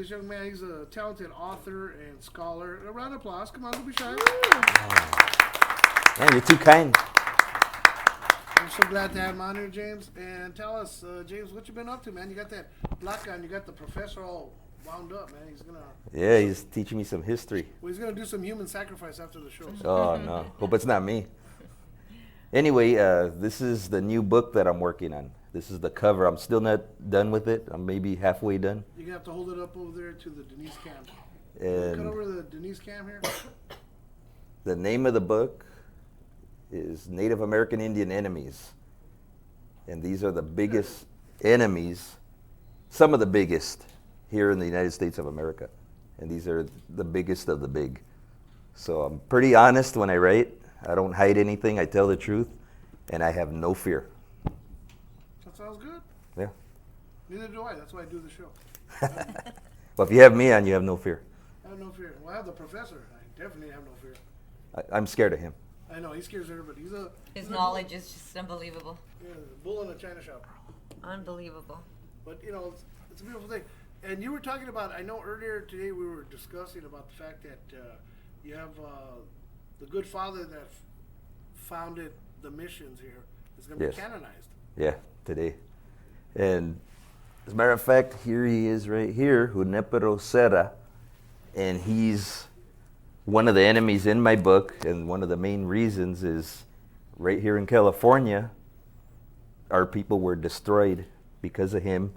This young man, he's a talented author and scholar. A round of applause. Come on, don't be shy. Man, you're too kind. I'm so glad to have him on here, James. And tell us, James, what you been up to, man? You got that black on. You got the professor all wound up, man. Yeah, he's teaching me some history. Well, he's gonna do some human sacrifice after the show. So. Oh, no. Hope it's not me. Anyway, this is the new book that I'm working on. This is the cover. I'm still not done with it. I'm maybe halfway done. You're gonna have to hold it up over there to the Denise cam. Cut And over the Denise cam here. the name of the book is Native American Indian Enemies. And these are the biggest enemies, some of the biggest here in the United States of America. And these are the biggest of the big. So I'm pretty honest when I write. I don't hide anything. I tell the truth. And I have no fear. That sounds good. Yeah. Neither do I. That's why I do the show. Well, if you have me on, you have no fear. I have no fear. Well, I have the professor. I definitely have no fear. I'm scared of him. I know he scares everybody. His he's knowledge is just unbelievable. Yeah, a bull in a china shop. Unbelievable. But it's a beautiful thing. And you were talking about. I know earlier today we were discussing about the fact that you have the good father that founded the missions here is going to Yes. be canonized. Yeah, today. And as a matter of fact, here he is right here, Junipero Serra, and he's one of the enemies in my book, and one of the main reasons is right here in California, our people were destroyed because of him,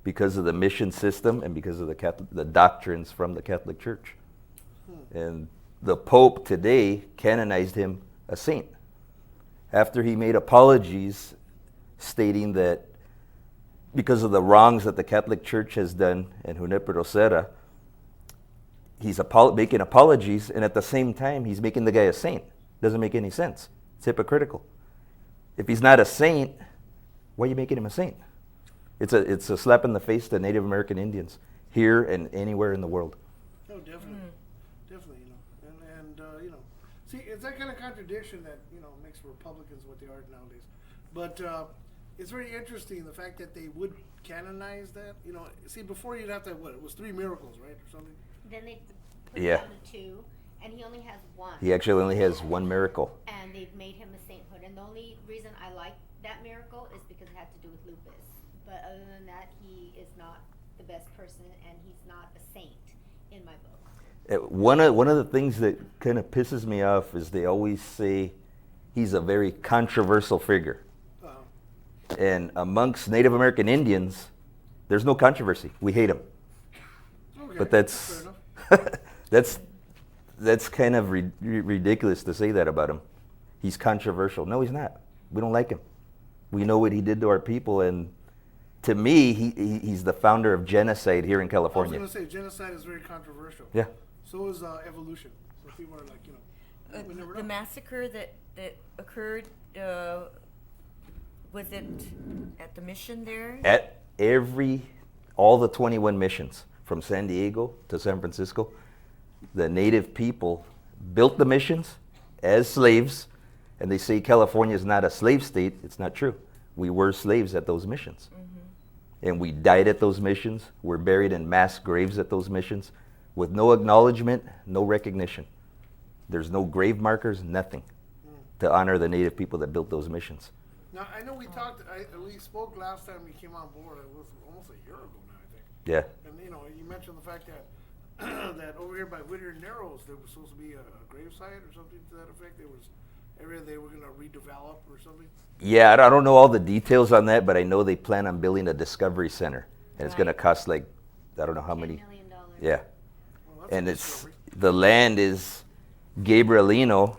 because of the mission system, and because of the doctrines from the Catholic Church. And the Pope today canonized him a saint after he made apologies stating that because of the wrongs that the Catholic Church has done in Junipero Serra, he's making apologies, and at the same time, he's making the guy a saint. Doesn't make any sense. It's hypocritical. If he's not a saint, why are you making him a saint? It's a slap in the face to Native American Indians here and anywhere in the world. Oh, definitely, definitely. See, it's that kind of contradiction that makes Republicans what they are nowadays. But it's very interesting the fact that they would canonize that. See, before you'd have to it was 3 miracles, right, or something. Then they put Yeah. down to 2, and he only has 1. He actually only has one miracle. And they've made him a sainthood. And the only reason I like that miracle is because it had to do with lupus. But other than that, he is not the best person, and he's not a saint in my book. One of the things that kind of pisses me off is they always say he's a very controversial figure. Uh-huh. And amongst Native American Indians, there's no controversy. We hate him. Okay, But fair that's enough. that's kind of ridiculous to say that about him. He's controversial. No, he's not. We don't like him. We know what he did to our people, and to me, he's the founder of genocide here in California. I was going to say genocide is very controversial. Yeah. So is evolution. So people are like, we never know. The massacre that occurred, was it at the mission there? At all the 21 missions, from San Diego to San Francisco, the native people built the missions as slaves, and they say California is not a slave state. It's not true. We were slaves at those missions. And we died at those missions. We're buried in mass graves at those missions with no acknowledgement, no recognition. There's no grave markers, nothing to honor the native people that built those missions. Now, I know we we spoke last time you came on board. It was almost a year ago now, I think. Yeah. And you mentioned the fact that that over here by Whittier Narrows there was supposed to be a gravesite or something to that effect. There was area they were going to redevelop or something. Yeah, I don't know all the details on that, but I know they plan on building a discovery center, and it's going to Right. cost like I don't know how many. $10 million. Yeah, Well, that's and a it's discovery. the land is Gabrielino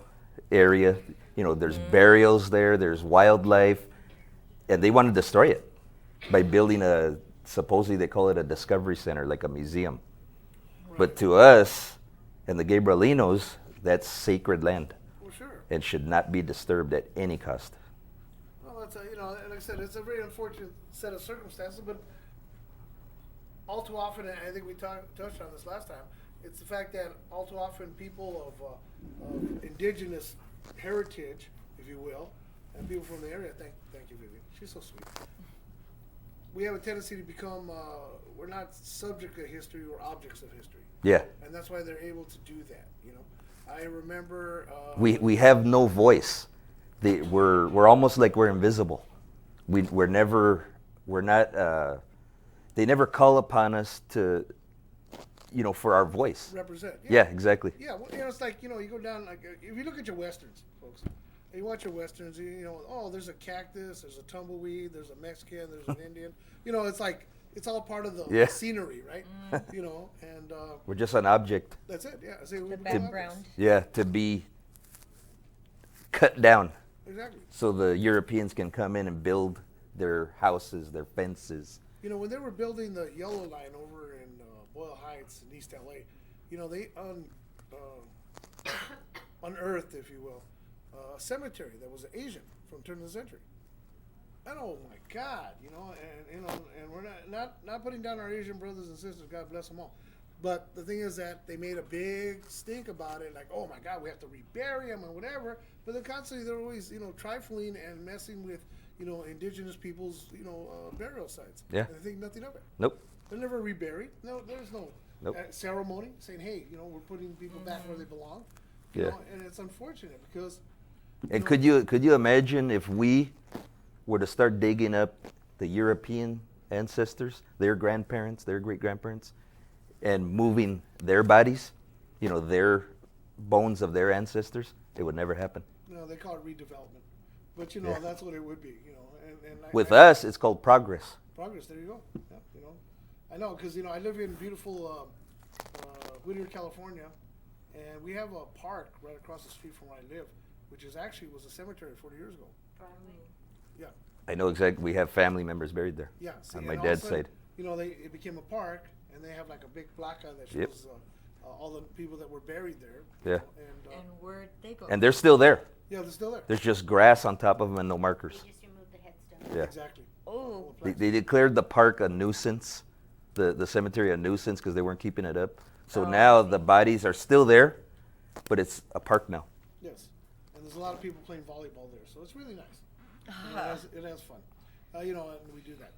area. There's burials there, there's wildlife, and they want to destroy it by building supposedly they call it a discovery center, like a museum. But to us and the Gabrielinos, that's sacred land Well, sure. and should not be disturbed at any cost. Well, that's like I said, it's a very unfortunate set of circumstances, but all too often, and I think we touched on this last time, it's the fact that all too often people of indigenous heritage, if you will, and people from the area, thank you, Vivian. She's so sweet. we have a tendency to become, we're not subject to history, we're objects of history. Yeah. And that's why they're able to do that, you know. I remember. We have no voice. We're almost like we're invisible. We're not. They never call upon us to, for our voice. Represent. Yeah, exactly. Yeah, well, it's like, you go down, like, if you look at your Westerns, folks, and you watch your Westerns, oh, there's a cactus, there's a tumbleweed, there's a Mexican, there's an Indian. It's like, it's all part of the Yeah. scenery, right? And We're just an object. that's it, yeah. See, we The become background. objects. Yeah, to be cut down Exactly. so the Europeans can come in and build their houses, their fences. When they were building the Yellow Line over in Boyle Heights in East LA, they unearthed, if you will, a cemetery that was Asian from turn of the century. And oh my God, and we're not putting down our Asian brothers and sisters. God bless them all. But the thing is that they made a big stink about it, like, oh my God, we have to rebury them and whatever. But then constantly they're always, trifling and messing with, indigenous people's, burial sites. Yeah. And they think nothing of it. Nope. They're never reburied. No, there's no Nope. ceremony saying, hey, we're putting people back where they belong. Yeah. And it's unfortunate because. And could you imagine if we were to start digging up the European ancestors, their grandparents, their great grandparents, and moving their bodies, their bones of their ancestors? It would never happen. They call it redevelopment, but Yeah. that's what it would be. And With us, it's called progress. progress. There you go. Yeah, I know because I live in beautiful Whittier, California, and we have a park right across the street from where I live, which was a cemetery 40 years ago. Yeah. I know exactly. We have family members buried there. Yeah, see, On my and all of a dad's sudden, side. it became a park, and they have like a big plaque that shows Yep. all the people that were buried there. Yeah. And where'd they go? And they're still there. Yeah, they're still there. There's just grass on top of them and no markers. They just removed the headstone. Yeah. Exactly. Oh. They declared the park a nuisance, the cemetery a nuisance because they weren't keeping it up. So Oh, now I see. the bodies are still there, but it's a park now. Yes, and there's a lot of people playing volleyball there, so it's really nice. Ah. It has fun, and we do that.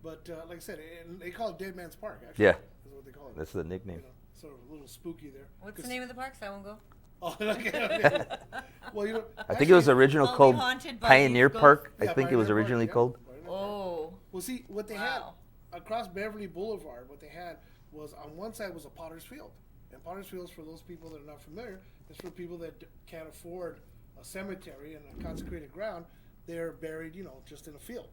But like I said, they call it Dead Man's Park. Actually, Yeah. is what they call it. That's the nickname. Sort of a little spooky there. What's the 'Cause- name of the park? So I won't go. Oh, okay. Well, I think it was originally I'll be called haunted by Pioneer these Park. Yeah, I think it was Pioneer Park, originally yeah. called. Pioneer Park. Oh. Well, see, what they Wow. had across Beverly Boulevard, what they had was on one side was a Potter's Field. And Potter's Fields, for those people that are not familiar, is for people that can't afford a cemetery and a consecrated ground. They're buried, just in a field.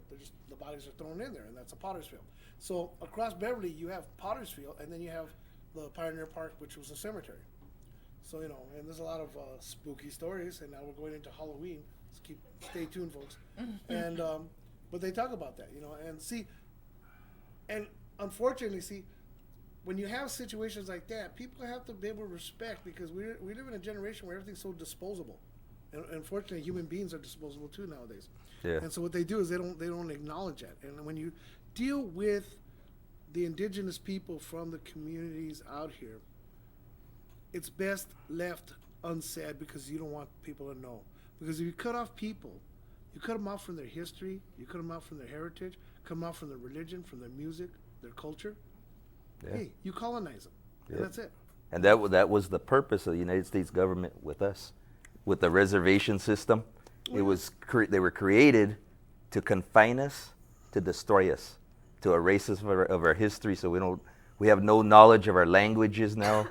The bodies are thrown in there, and that's a Potter's Field. So across Beverly, you have Potter's Field, and then you have the Pioneer Park, which was a cemetery. So, and there's a lot of spooky stories, and now we're going into Halloween. So stay tuned, folks. And but they talk about that, and see, and unfortunately, when you have situations like that, people have to be able to respect because we live in a generation where everything's so disposable, and unfortunately, human beings are disposable too nowadays. Yeah. And so what they do is they don't acknowledge that, and when you deal with the indigenous people from the communities out here, it's best left unsaid because you don't want people to know. Because if you cut off people, you cut them off from their history, you cut them off from their heritage, cut them off from their religion, from their music, their culture. Yeah. Hey, you colonize them, and Yep. that's it. And that was the purpose of the United States government with us, with the reservation system. It was they were created to confine us, to destroy us, to erase us of our history, so we have no knowledge of our languages now,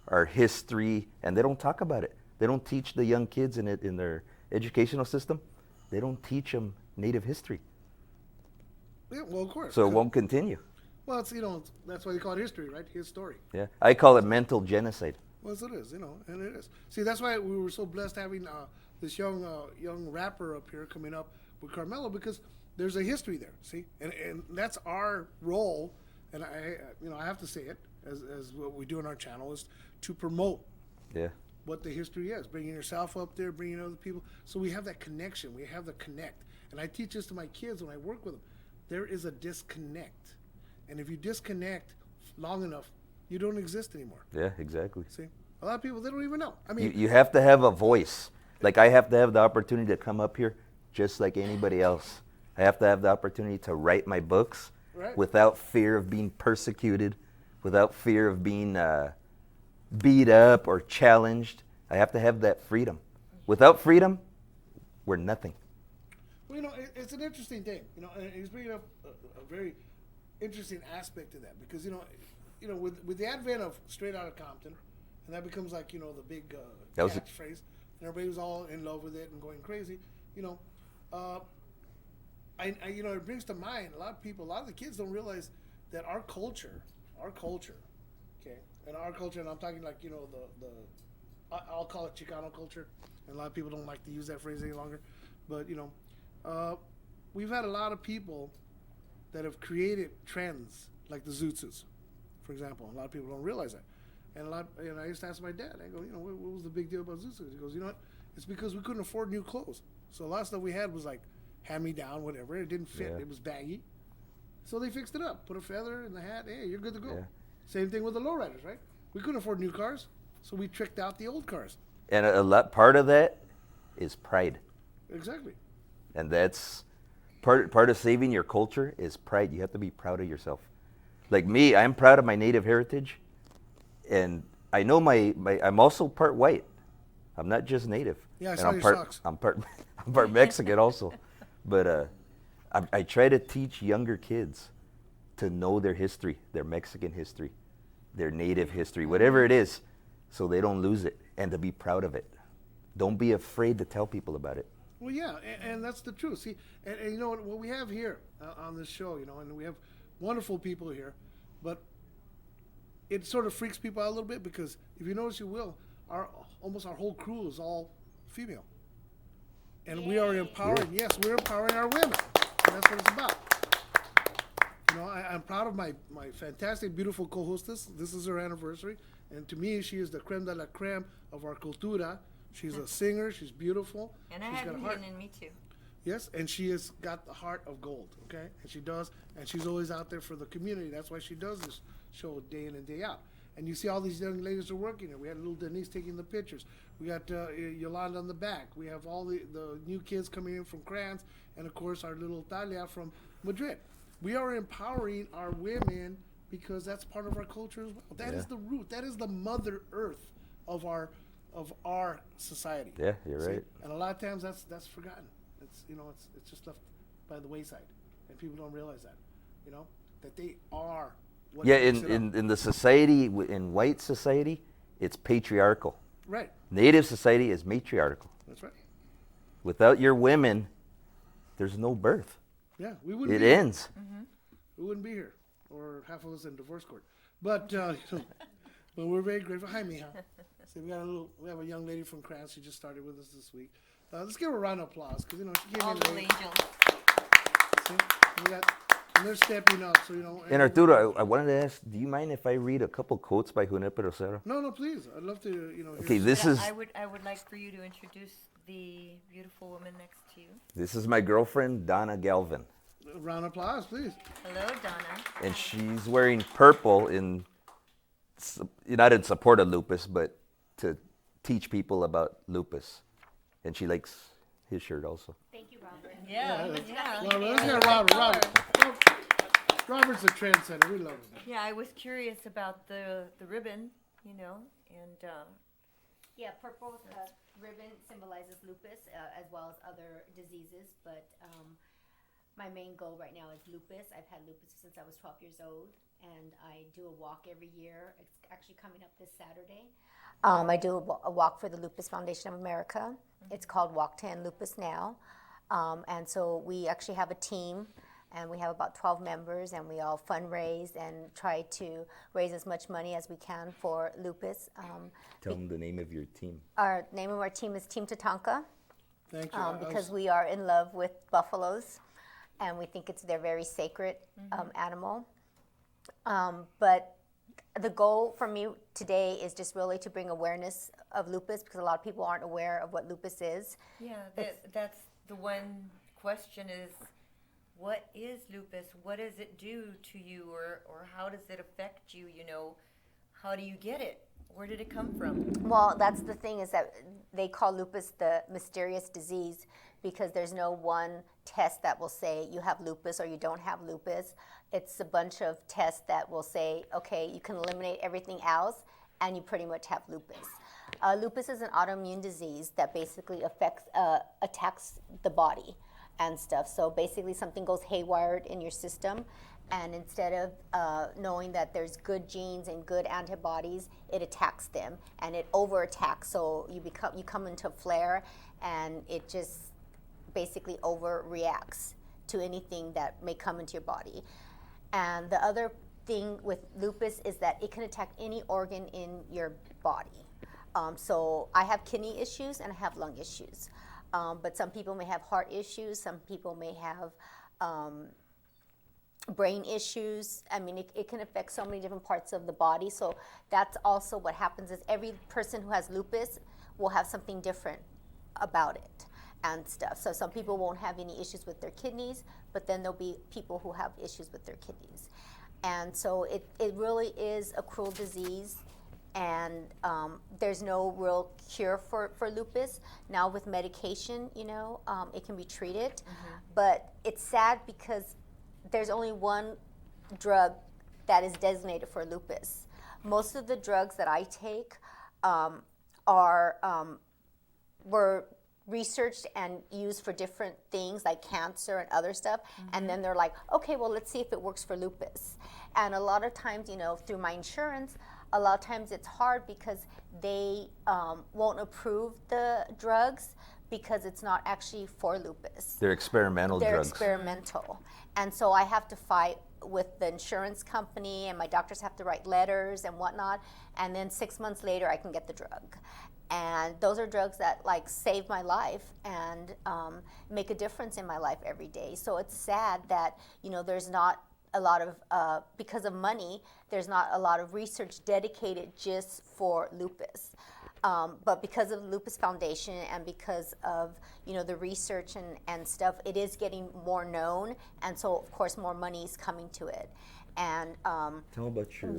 our history, and they don't talk about it. They don't teach the young kids in their educational system. They don't teach them Native history, Yeah, well, of course. so it won't continue. Well, that's why they call it history, right? His story. Yeah, I call it mental genocide. Well, yes, it is, and it is. See, that's why we were so blessed having this young rapper up here coming up with Carmelo because there's a history there. See, and that's our role, and I have to say it as what we do on our channel is to promote Yeah, what the history is, bringing yourself up there, bringing other people, so we have that connection, we have the connect, and I teach this to my kids when I work with them. There is a disconnect, and if you disconnect long enough, you don't exist anymore. yeah, exactly. See, a lot of people they don't even know. I mean, You have to have a voice. Like I have to have the opportunity to come up here just like anybody else. I have to have the opportunity to write my books. Right. without fear of being persecuted, without fear of being beat up or challenged. I have to have that freedom. Without freedom, we're nothing. Well, it's an interesting thing. And he's bringing up a very interesting aspect to that because with the advent of Straight Outta Compton, and that becomes like the big That was catchphrase, and everybody was all in love with it and going crazy. It brings to mind a lot of the kids don't realize that our culture, okay, and I'm talking like I'll call it Chicano culture, and a lot of people don't like to use that phrase any longer, but we've had a lot of people that have created trends like the Zoot Suits, for example. A lot of people don't realize that, and I used to ask my dad. I go, what was the big deal about Zoot Suits? He goes, you know what? It's because we couldn't afford new clothes, so a lot of stuff we had was like hand me down, whatever. It didn't fit. Yeah. It was baggy, so they fixed it up, put a feather in the hat. Hey, you're good to go. Yeah. Same thing with the lowriders, right? We couldn't afford new cars, so we tricked out the old cars. And part of that is pride. Exactly. And that's part of saving your culture is pride. You have to be proud of yourself. Like me, I'm proud of my native heritage, and I know I'm also part white. I'm not just native. Yeah, I and saw I'm your part, socks. I'm part Mexican also, but I try to teach younger kids to know their history, their Mexican history, their native history, whatever it is, so they don't lose it, and to be proud of it. Don't be afraid to tell people about it. Well, yeah, and that's the truth. See, and what we have here on this show, and we have wonderful people here, but it sort of freaks people out a little bit because if you notice, you will, almost our whole crew is all female, and we are empowering. Yeah. Yes, we're empowering our women, and that's what it's about. I'm proud of my fantastic, beautiful co-hostess. This is her anniversary, and to me, she is the creme de la creme of our cultura. She's a singer. She's beautiful. And I She's have got a heart. hidden in me too. Yes, and she has got the heart of gold, okay? And she does, and she's always out there for the community. That's why she does this show day in and day out. And you see all these young ladies are working here. We had little Denise taking the pictures. We got Yolanda on the back. We have all the new kids coming in from Crans, and of course our little Talia from Madrid. We are empowering our women because that's part of our culture as well. That is the root. That is the Mother Earth of our society. Yeah, you're See? right. And a lot of times that's forgotten. It's just left by the wayside, and people don't realize that. That they are. What Yeah, makes it up. in the society, in white society, it's patriarchal. Right. Native society is matriarchal. That's right. Without your women, there's no birth. Yeah, we wouldn't. It be here. ends. We wouldn't be here, or half of us in divorce court. But but we're very grateful. Hi, Mija. See, we have a young lady from Crans. She just started with us this week. Let's give her a round of applause because she came All in little late. angels. See? And they're stepping up. So And Arturo, I wanted to ask, do you mind if I read a couple quotes by Junípero Serra? No, please. I'd love to. Hear Okay, this is I would like for you to introduce the beautiful woman next to you. this is my girlfriend Donna Galvin, a round of applause, please. Hello, Donna. and she's wearing purple not in support of lupus, but to teach people about lupus, and she likes his shirt also. Thank you, Robert. Yeah. Robert, let's get Robert. Robert's a trendsetter. We love him. Yeah, I was curious about the ribbon, and Yeah, purple ribbon symbolizes lupus as well as other diseases, but my main goal right now is lupus. I've had lupus since I was 12 years old, and I do a walk every year. It's actually coming up this Saturday. I do a walk for the Lupus Foundation of America. It's called Walk to End Lupus Now. And so we actually have a team, and we have about 12 members, and we all fundraise and try to raise as much money as we can for lupus. Tell them the name of your team. Our name of our team is Team Tatanka. Thank you. Because we are in love with buffaloes, and we think they're very sacred animal. But the goal for me today is just really to bring awareness of lupus, because a lot of people aren't aware of what lupus is. yeah, that's the one question is, what is lupus? What does it do to you, or how does it affect you? how do you get it? Where did it come from? Well, that's the thing, is that they call lupus the mysterious disease because there's no one test that will say you have lupus or you don't have lupus. It's a bunch of tests that will say, okay, you can eliminate everything else and you pretty much have lupus. Lupus is an autoimmune disease that basically attacks the body and stuff. So basically something goes haywire in your system, and instead of knowing that there's good genes and good antibodies, it attacks them and it over-attacks. So you come into a flare, and it just basically overreacts to anything that may come into your body. And the other thing with lupus is that it can attack any organ in your body. So I have kidney issues and I have lung issues. But some people may have heart issues, some people may have brain issues. I mean, it can affect so many different parts of the body. So that's also what happens, is every person who has lupus will have something different about it and stuff. So some people won't have any issues with their kidneys, but then there'll be people who have issues with their kidneys. And so it really is a cruel disease, and there's no real cure for lupus. Now with medication, it can be treated, but it's sad because there's only one drug that is designated for lupus. Most of the drugs that I take were researched and used for different things like cancer and other stuff, and then they're like, okay, well, let's see if it works for lupus. And a lot of times, through my insurance, a lot of times it's hard because they won't approve the drugs because it's not actually for lupus. They're experimental drugs. They're experimental. And so I have to fight with the insurance company, and my doctors have to write letters and whatnot, and then 6 months later I can get the drug. And those are drugs that save my life and make a difference in my life every day. So it's sad that there's not a lot of, because of money, there's not a lot of research dedicated just for lupus. But because of the Lupus Foundation and because of the research and stuff, it is getting more known, and so of course more money is coming to it. And Tell about your.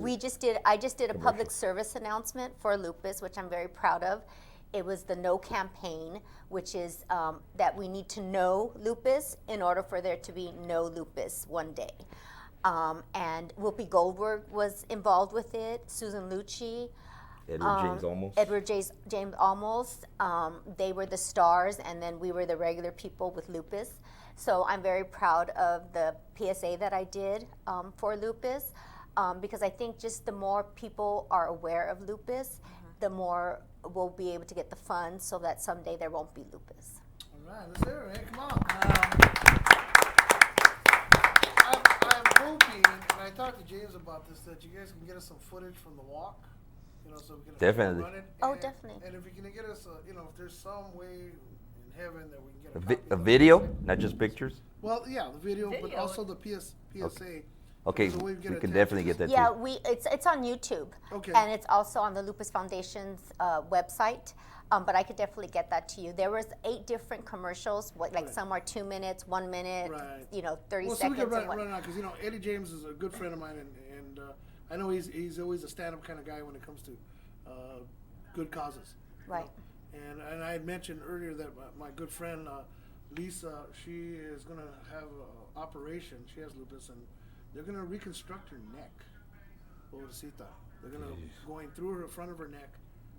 I just did a public service announcement for lupus, which I'm very proud of. It was the No campaign, which is that we need to know lupus in order for there to be no lupus one day. And Whoopi Goldberg was involved with it, Susan Lucci. Edward James Olmos. James Olmos. They were the stars, and then we were the regular people with lupus. So I'm very proud of the PSA that I did for lupus, because I think just the more people are aware of lupus, the more we'll be able to get the funds so that someday there won't be lupus. All right, let's hear it. Hey, come on. I'm hoping, and I talked to James about this, that you guys can get us some footage from the walk. So we can Definitely. run it. Oh, And- definitely. And if you can get us, if there's some way in heaven that we can get a copy A of it. video, not just pictures. Well, yeah, the video, but Video. also the PSA. Okay, There's a way to we get can attention. definitely get that Yeah, too. it's on YouTube, Okay. and it's also on the Lupus Foundation's website. But I could definitely get that to you. There was 8 different commercials. Right. Some are 2 minutes, 1 minute, Right. 30 Well, so we seconds. can run and what. it out because Eddie James is a good friend of mine, and I know he's always a stand-up kind of guy when it comes to good causes. you Right. know. And I had mentioned earlier that my good friend Lisa, she is gonna have an operation. She has lupus, and they're gonna reconstruct her neck. Pobrecita. They're gonna going through her front of her neck,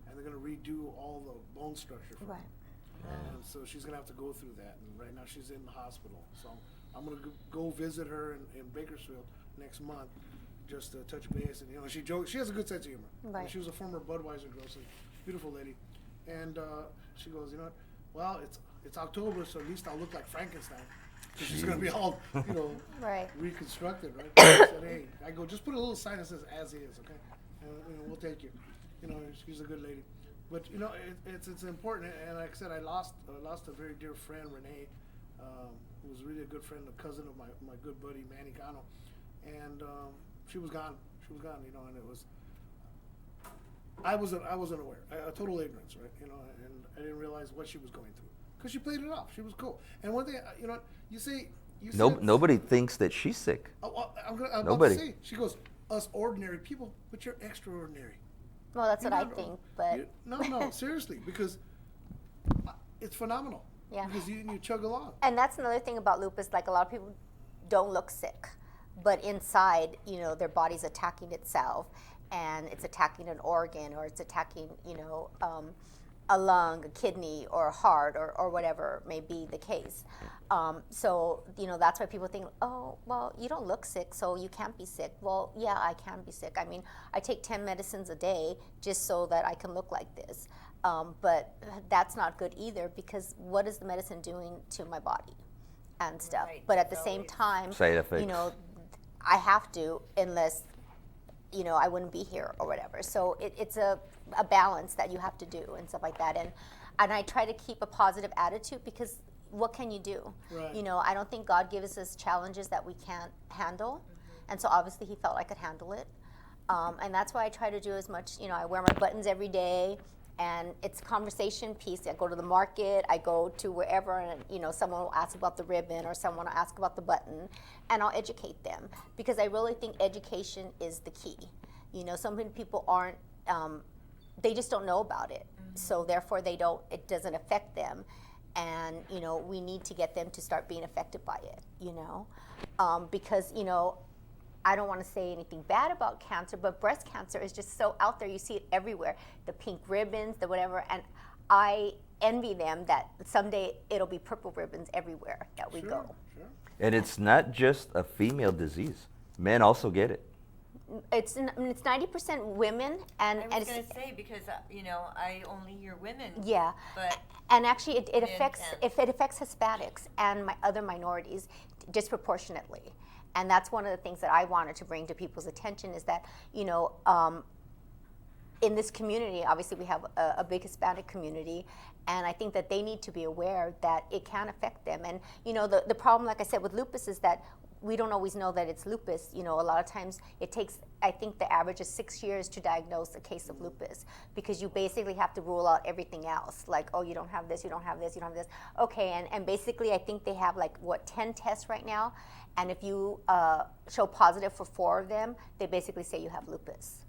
and they're gonna redo all the bone structure for her. Right. And so she's gonna have to go through that. And right now she's in the hospital. So I'm gonna go visit her in Bakersfield next month, just to touch base. And she jokes. She has a good sense of humor. Right. She was a former Budweiser girl, so beautiful lady. And she goes, you know what? Well, it's October, so at least I'll look like Frankenstein. 'Cause she's gonna be all, Right. reconstructed, right? I said, hey, I go, just put a little sign that says "as is," okay? And we'll take you. She's a good lady. But it's important. And like I said, I lost a very dear friend, Renee, who was really a good friend, a cousin of my good buddy Manny Cano, and she was gone. She was gone, and it was. I wasn't aware. A total ignorance, right? And I didn't realize what she was going through because she played it off. She was cool. And one thing, you say. Nobody thinks that she's sick. I'm about Nobody. to say. She goes, us ordinary people, but you're extraordinary. Well, that's You're what I not- think, but No, seriously, because it's phenomenal. Yeah. Because you chug along. and that's another thing about lupus. Like a lot of people don't look sick, but inside, you know, their body's attacking itself, and it's attacking an organ, or it's attacking, you know, a lung, a kidney, or a heart, or whatever may be the case. So, you know, that's why people think, oh, well, you don't look sick, so you can't be sick. Well, yeah, I can be sick. I mean, I take 10 medicines a day just so that I can look like this. But that's not good either, because what is the medicine doing to my body and stuff? Right, But at the it's same always- time, Side effects. you know, I have to, unless, you know, I wouldn't be here or whatever. So it's a balance that you have to do and stuff like that. And I try to keep a positive attitude, because what can you do? Right. You know, I don't think God gives us challenges that we can't handle. And so obviously he felt I could handle it. And that's why I try to do as much, you know, I wear my buttons every day, and it's conversation piece. I go to the market, I go to wherever, and, you know, someone will ask about the ribbon, or someone will ask about the button, and I'll educate them, because I really think education is the key. You know, so many people aren't, they just don't know about it. So therefore it doesn't affect them. And, you know, we need to get them to start being affected by it, you know, because, you know, I don't want to say anything bad about cancer, but breast cancer is just so out there. You see it everywhere, the pink ribbons, the whatever, and I envy them that someday it'll be purple ribbons everywhere that we go. Sure. And it's not just a female disease. Men also get it. It's 90% women, and I was it's, going to say, because, you know, I only hear women. yeah. But And actually, it Men affects can. if it affects Hispanics and other minorities disproportionately, and that's one of the things that I wanted to bring to people's attention, is that, you know, in this community, obviously we have a big Hispanic community, and I think that they need to be aware that it can affect them. And, you know, the problem, like I said, with lupus is that we don't always know that it's lupus. You know, a lot of times it takes, I think the average is 6 years to diagnose a case of lupus, because you basically have to rule out everything else. Like, oh, you don't have this, you don't have this, you don't have this. Okay, and basically I think they have 10 tests right now, and if you show positive for 4 of them, they basically say you have lupus.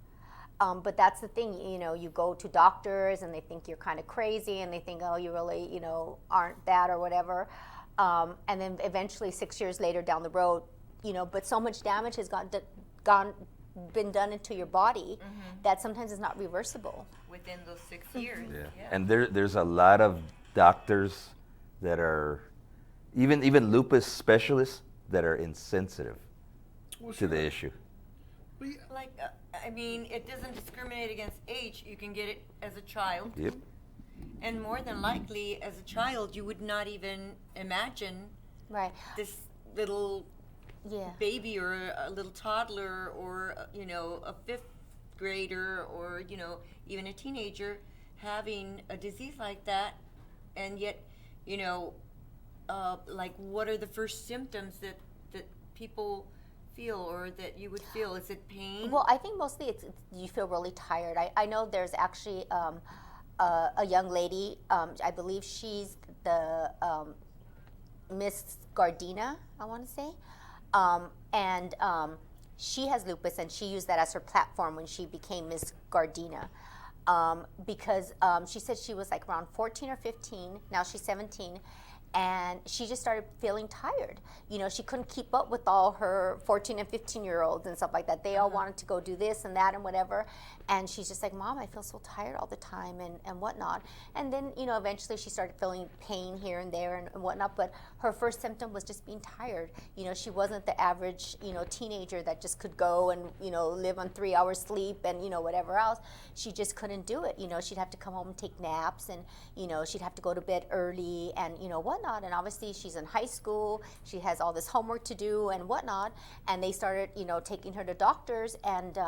But that's the thing, you know, you go to doctors and they think you're kind of crazy, and they think, oh, you really, you know, aren't that or whatever. And then eventually 6 years later down the road, you know, but so much damage has been done into your body that sometimes it's not reversible. within those 6 years. Yeah. And there's a lot of doctors that are, even lupus specialists, that are insensitive Well, to the sure. issue. But yeah, Like, I mean, it doesn't discriminate against age. You can get it as a child. Yep. And more than likely, as a child, you would not even imagine Right. this little Yeah. baby or a little toddler or, you know, a fifth grader or, you know, even a teenager having a disease like that. And yet, you know, like, what are the first symptoms that people feel or that you would feel? Is it pain? Well, I think mostly it's you feel really tired. I know there's actually a young lady, I believe she's the Miss Gardena, I want to say. And she has lupus, and she used that as her platform when she became Miss Gardena. Because she said she was like around 14 or 15, now she's 17, and she just started feeling tired. You know, she couldn't keep up with all her 14 and 15-year-olds and stuff like that. They all wanted to go do this and that and whatever. And she's just like, Mom, I feel so tired all the time and whatnot. And then, you know, eventually she started feeling pain here and there and whatnot. But her first symptom was just being tired. You know, she wasn't the average, you know, teenager that just could go and, you know, live on 3 hours sleep and, you know, whatever else. She just couldn't do it. You know, she'd have to come home and take naps, and, you know, she'd have to go to bed early and, you know, whatnot. And obviously she's in high school. She has all this homework to do and whatnot. And they started, you know, taking her to doctors. And,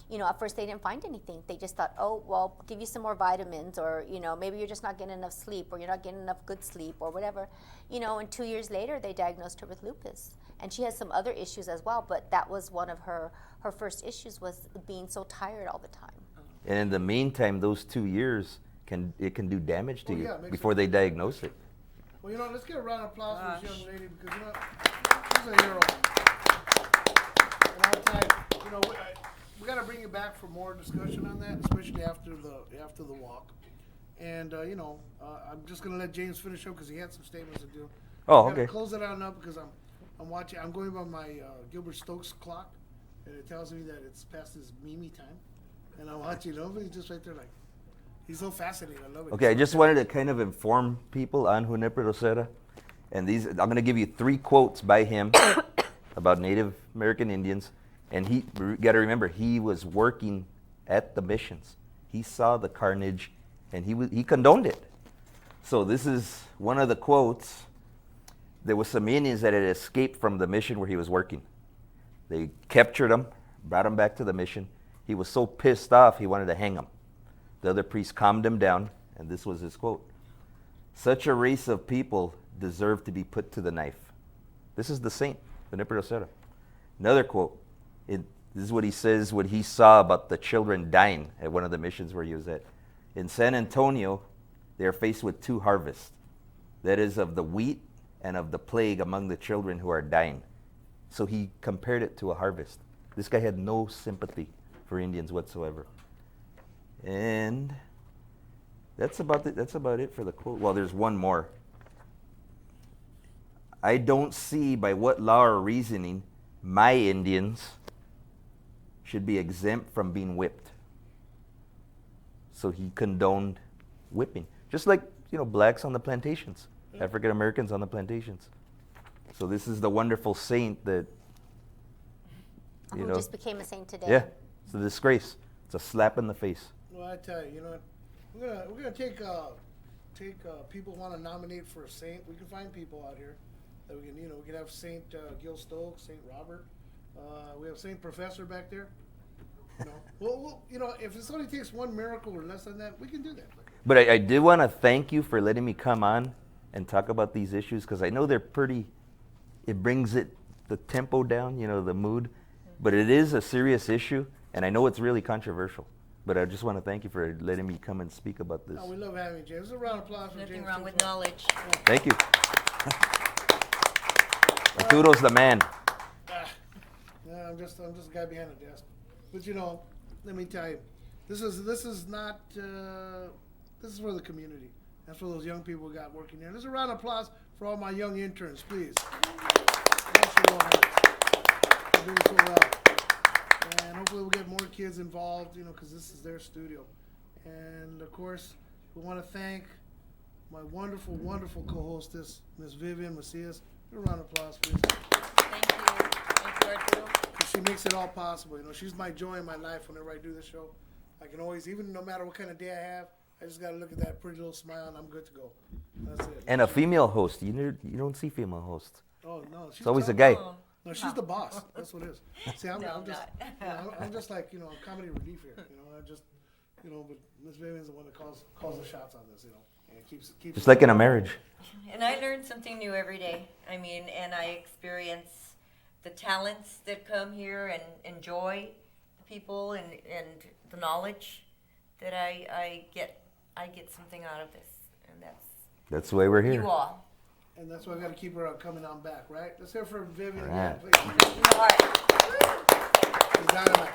you know, at first they didn't find anything. They just thought, oh, well, give you some more vitamins, or, you know, maybe you're just not getting enough sleep, or you're not getting enough good sleep, or whatever. You know, and 2 years later they diagnosed her with lupus. And she has some other issues as well, but that was one of her first issues, was being so tired all the time. And in the meantime, those 2 years can do damage to Oh, you yeah, it makes before they diagnose it. well, you know, let's get a round of applause for this Gosh. young lady, because, you know, she's a hero. And I'll tell you, you know, we got to bring you back for more discussion on that, especially after the walk. And I'm just gonna let James finish up because he had some statements to do. Oh, We gotta okay. Close it on up because I'm watching. I'm going by my Gilbert Stokes clock, and it tells me that it's past his Mimi time. And I'm watching. He's just right there, like he's so fascinating. I love it. Okay, I just wanted to kind of inform people on Junipero Serra. And these, I'm going to give you 3 quotes by him about Native American Indians. And you got to remember, he was working at the missions. He saw the carnage, and he condoned it. So this is one of the quotes. There was some Indians that had escaped from the mission where he was working. They captured him, brought him back to the mission. He was so pissed off, he wanted to hang him. The other priest calmed him down, and this was his quote. "Such a race of people deserve to be put to the knife." This is the saint, Junipero Serra. Another quote. This is what he says, what he saw about the children dying at one of the missions where he was at. In San Antonio, they are faced with 2 harvests. That is of the wheat and of the plague among the children who are dying. So he compared it to a harvest. This guy had no sympathy for Indians whatsoever. And that's about it for the quote. Well, there's one more. "I don't see by what law or reasoning my Indians should be exempt from being whipped." So he condoned whipping, just like blacks on the plantations, African Americans on the plantations. So this is the wonderful saint that Who just became a saint today. yeah, it's a disgrace. It's a slap in the face. Well, I tell you, what? We're gonna take people who want to nominate for a saint. We can find people out here that we can have Saint Gil Stokes, Saint Robert. We have Saint Professor back there. Well, if it only takes one miracle or less than that, we can do that. But I do want to thank you for letting me come on and talk about these issues, because I know they're pretty. It brings the tempo down, the mood. But it is a serious issue, and I know it's really controversial. But I just want to thank you for letting me come and speak about this. Oh, we love having you, James. A round of applause for James. Nothing wrong with Tufo. knowledge. Thank you. Arturo's the man. Yeah, I'm just a guy behind the desk. But let me tell you, this is not this is for the community. That's for those young people we got working here. There's a round of applause for all my young interns, please. Bless you all. They're doing so well. And hopefully we'll get more kids involved, because this is their studio. And of course, we want to thank my wonderful, wonderful co-hostess, Miss Vivian Macias. A round of applause, please. Thank you. Thank you, Arturo. She makes it all possible. She's my joy in my life whenever I do this show. I can always, even no matter what kind of day I have, I just got to look at that pretty little smile and I'm good to go. That's it. And a female host. You don't see female hosts. Oh, no. She's It's always a top. guy. Oh, No, she's the boss. That's what it is. See, I'm No, just, not. I'm just like, comedy relief here. I just, but Miss Vivian's the one that calls the shots on this, and keeps. Just like in a marriage. And I learn something new every day. And I experience the talents that come here and enjoy the people and the knowledge that I get something out of this. And That's the way we're here. you all. And that's why I got to keep her coming on back, right? Let's hear from Vivian Right. again, please. All right. She's dynamite.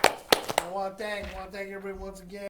I want to thank everybody once again.